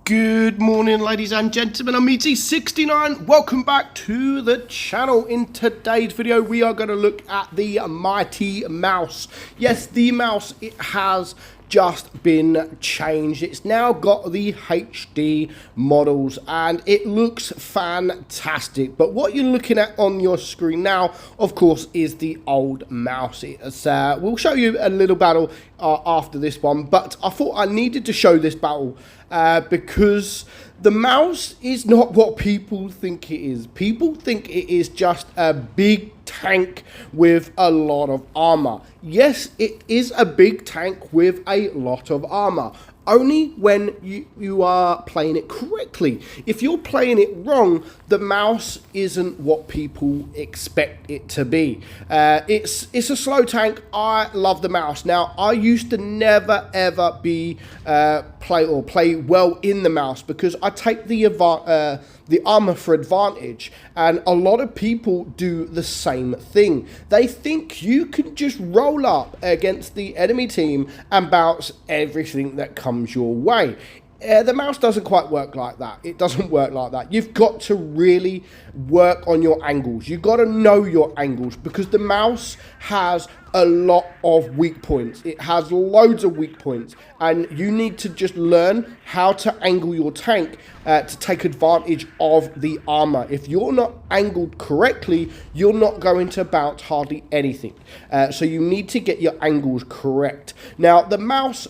Good morning, ladies and gentlemen. I'm meadsy69. Welcome back to the channel. In today's video, we are going to look at the mighty mouse. Yes, the mouse, it has just been changed. It's now got the HD models and it looks fantastic. But what you're looking at on your screen now, of course, is the old mouse. We'll show you a little battle after this one, but I thought I needed to show this battle because the mouse is not what people think it is. People think it is just a big tank with a lot of armor. Yes, it is a big tank with a lot of armor. Only when you are playing it correctly. If you're playing it wrong, the mouse isn't what people expect it to be. It's a slow tank. I love the mouse. Now, I used to never ever be play well in the mouse because I take the armor for advantage, and a lot of people do the same thing. They think you can just roll up against the enemy team and bounce everything that comes your way. The mouse doesn't quite work like that. It doesn't work like that. You've got to really work on your angles. You've got to know your angles because the mouse has a lot of weak points. It has loads of weak points, and you need to just learn how to angle your tank to take advantage of the armor. If you're not angled correctly, you're not going to bounce hardly anything. So you need to get your angles correct. Now, the mouse,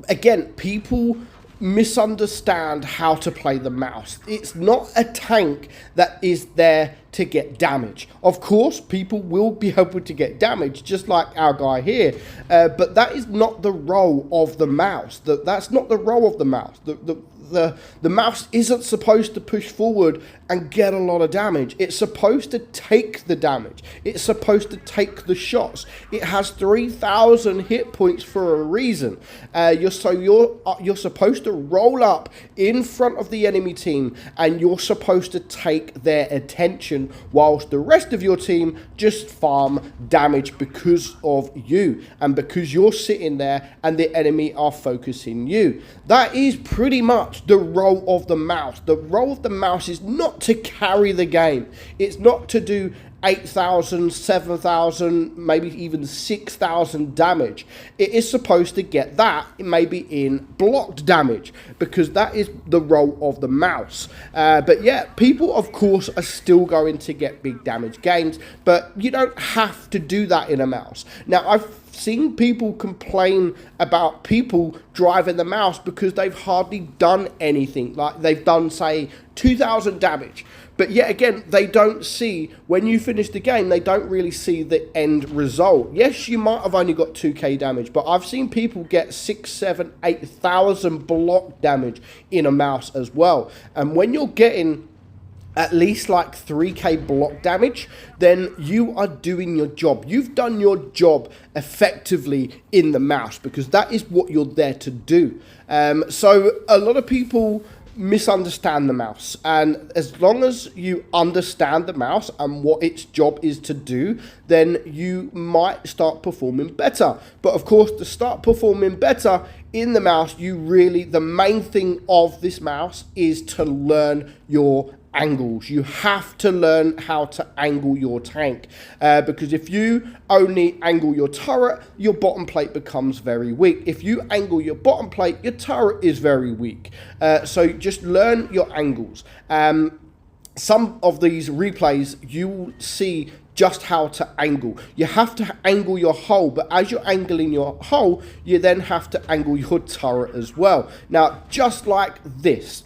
again, people misunderstand how to play the mouse. It's not a tank that is there to get damage. Of course, people will be able to get damage, just like our guy here, but that is not the role of the mouse. That's not the role of the mouse. The mouse isn't supposed to push forward and get a lot of damage. It's supposed to take the damage. It's supposed to take the shots. It has 3,000 hit points for a reason. You're supposed to roll up in front of the enemy team, and you're supposed to take their attention whilst the rest of your team just farm damage because of you and because you're sitting there and the enemy are focusing you. That is pretty much the role of the mouse. The role of the mouse is not to carry the game. It's not to do 8,000, 7,000, maybe even 6,000 damage. It is supposed to get that maybe in blocked damage because that is the role of the mouse. But yeah, people of course are still going to get big damage gains, but you don't have to do that in a mouse. Now, I've seen people complain about people driving the mouse because they've hardly done anything. Like they've done, say, 2,000 damage. But yet again, they don't see, when you finish the game, they don't really see the end result. Yes, you might have only got 2k damage, but I've seen people get 6, 7, 8,000 block damage in a mouse as well. And when you're getting at least like 3k block damage, then you are doing your job. You've done your job effectively in the mouse because that is what you're there to do. So a lot of people misunderstand the mouse, and as long as you understand the mouse and what its job is to do, then you might start performing better. But of course, to start performing better in the mouse, the main thing of this mouse is to learn your angles. You have to learn how to angle your tank because if you only angle your turret, your bottom plate becomes very weak. If you angle your bottom plate, your turret is very weak. So just learn your angles. Some of these replays, you will see just how to angle. You have to angle your hull, but as you're angling your hull, you then have to angle your turret as well. Now, just like this,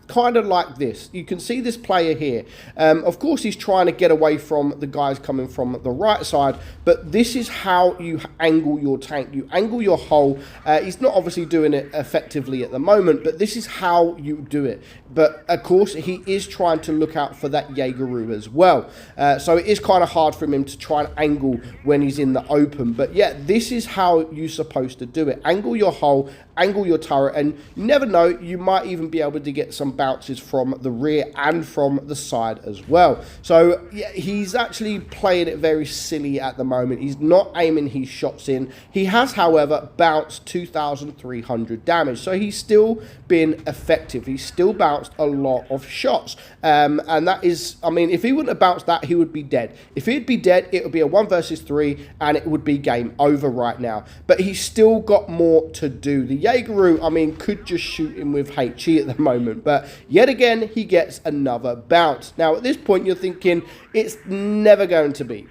kind of like this, you can see this player here. Of course, he's trying to get away from the guys coming from the right side, but this is how you angle your tank. You angle your hull. He's not obviously doing it effectively at the moment, but this is how you do it. But of course, he is trying to look out for that Jaegeru as well. So it is kind of hard for him to try and angle when he's in the open. But yeah, this is how you're supposed to do it. Angle your hull, angle your turret, and you never know, you might even be able to get some bounces from the rear and from the side as well. So yeah, he's actually playing it very silly at the moment. He's not aiming his shots in. He has, however, bounced 2,300 damage, so he's still been effective. He's still bounced a lot of shots, and that is, I mean, if he wouldn't have bounced that, he would be dead. If he'd be dead, it would be a 1 versus 3, and it would be game over right now. But he's still got more to do. The Jaegeru, I mean, could just shoot him with HE at the moment, but yet again, he gets another bounce. Now, at this point, you're thinking, it's never going to be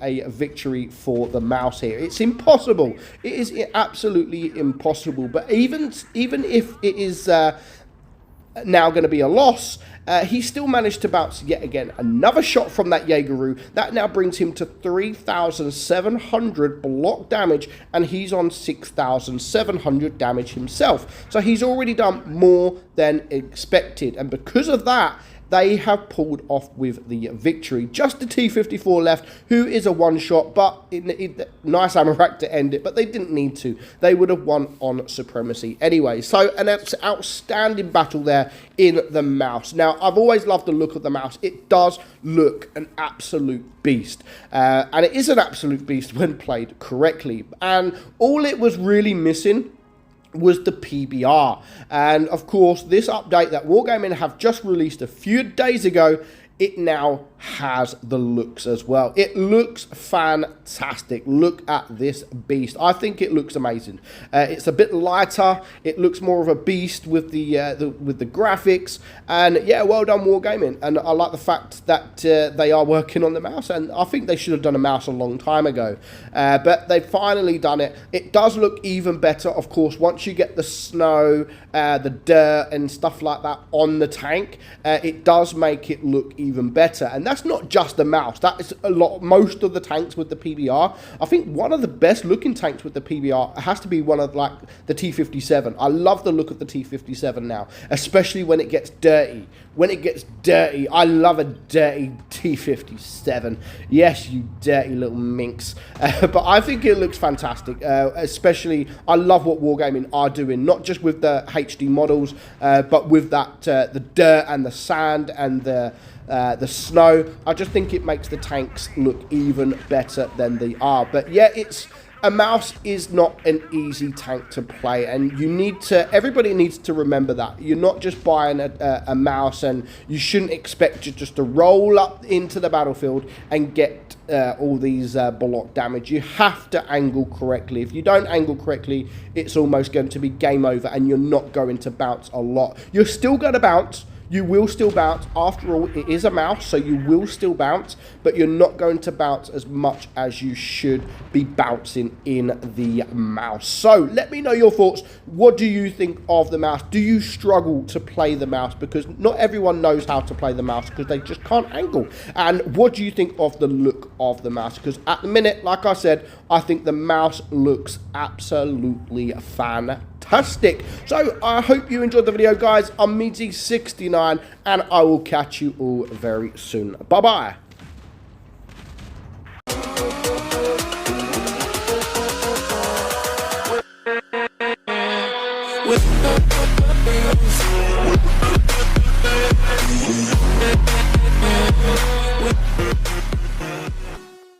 a victory for the mouse here. It's impossible. It is absolutely impossible. But even if it is now going to be a loss, he still managed to bounce yet again another shot from that Jaegeru. That now brings him to 3,700 block damage, and he's on 6,700 damage himself. So he's already done more than expected, and because of that, they have pulled off with the victory. Just the T-54 left, who is a one-shot, but nice ammo rack to end it, but they didn't need to. They would have won on Supremacy anyway. So an outstanding battle there in the mouse. Now, I've always loved the look of the mouse. It does look an absolute beast. And it is an absolute beast when played correctly. And all it was really missing was the PBR. And of course, this update that Wargaming have just released a few days ago, it now has the looks as well. It looks fantastic. Look at this beast. I think it looks amazing. It's a bit lighter. It looks more of a beast with the graphics. And yeah, well done Wargaming. And I like the fact that they are working on the mouse. And I think they should have done a mouse a long time ago. But they've finally done it. It does look even better, of course, once you get the snow, the dirt and stuff like that on the tank. It does make it look even better. And that's not just the mouse. That is most of the tanks with the PBR. I think one of the best looking tanks with the PBR has to be one of like the T-57. I love the look of the T-57 now, especially when it gets dirty. When it gets dirty, I love a dirty T-57. Yes, you dirty little minx. But I think it looks fantastic. Especially, I love what Wargaming are doing, not just with the HD models, but with that the dirt and the sand and the snow. I just think it makes the tanks look even better than they are. But yeah, a mouse is not an easy tank to play, and everybody needs to remember that. You're not just buying a mouse, and you shouldn't expect it just to roll up into the battlefield and get all these block damage. You have to angle correctly. If you don't angle correctly, it's almost going to be game over, and you're not going to bounce a lot. You're still going to bounce. You will still bounce. After all, it is a mouse, so you will still bounce, but you're not going to bounce as much as you should be bouncing in the mouse. So let me know your thoughts. What do you think of the mouse? Do you struggle to play the mouse? Because not everyone knows how to play the mouse because they just can't angle. And what do you think of the look of the mouse? Because at the minute, like I said, I think the mouse looks absolutely fantastic. So I hope you enjoyed the video, guys. I'm meadsy69, and I will catch you all very soon. Bye bye.